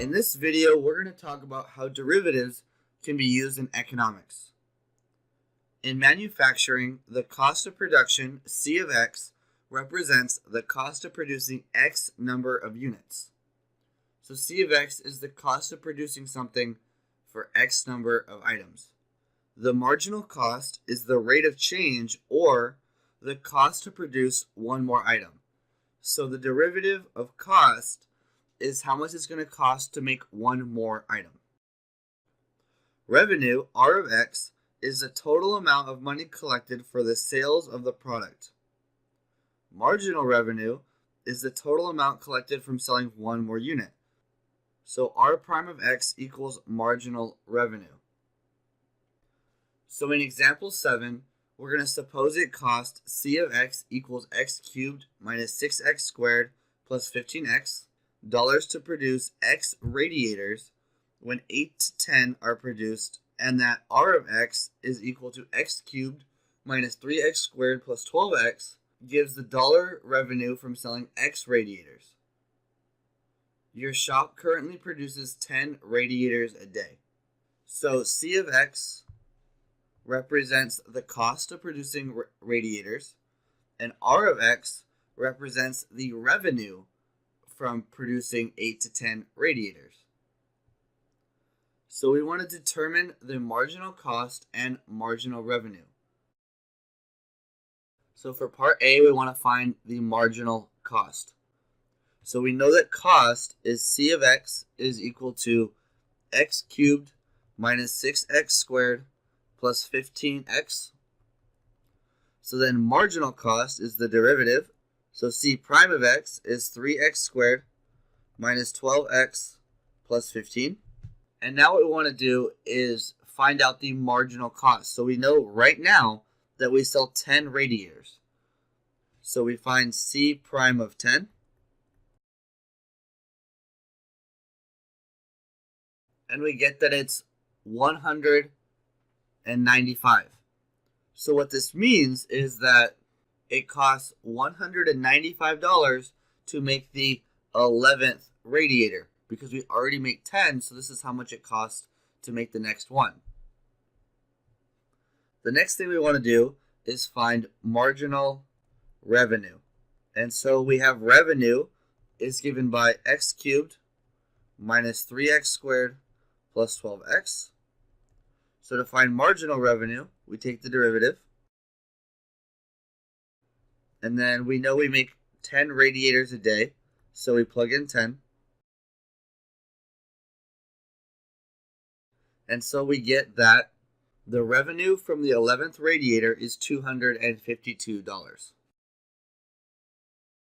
In this video, we're going to talk about how derivatives can be used in economics. In manufacturing, the cost of production, C of X, represents the cost of producing X number of units. So C of X is the cost of producing something for X number of items. The marginal cost is the rate of change or the cost to produce one more item. So the derivative of cost is how much it's going to cost to make one more item. Revenue, R of X, is the total amount of money collected for the sales of the product. Marginal revenue is the total amount collected from selling one more unit. So R prime of X equals marginal revenue. So in example 7, we're going to suppose it costs C of X equals X cubed minus 6X squared plus 15X dollars to produce X radiators when 8 to 10 are produced, and that R of X is equal to X cubed minus 3X squared plus 12X gives the dollar revenue from selling X radiators. Your shop currently produces 10 radiators a day. So C of X represents the cost of producing radiators, and R of X represents the revenue from producing 8 to 10 radiators. So we want to determine the marginal cost and marginal revenue. So for part A, we want to find the marginal cost. So we know that cost is C of X is equal to X cubed minus 6X squared plus 15X. So then marginal cost is the derivative. So C prime of X is 3X squared minus 12X plus 15. And now what we want to do is find out the marginal cost. So we know right now that we sell 10 radiators. So we find C prime of 10. And we get that it's 195. So what this means is that it costs $195 to make the 11th radiator, because we already make 10, so this is how much it costs to make the next one. The next thing we want to do is find marginal revenue. And so we have revenue is given by X cubed minus 3X squared plus 12X. So to find marginal revenue, we take the derivative. And then we know we make 10 radiators a day, so we plug in 10. And so we get that the revenue from the 11th radiator is $252.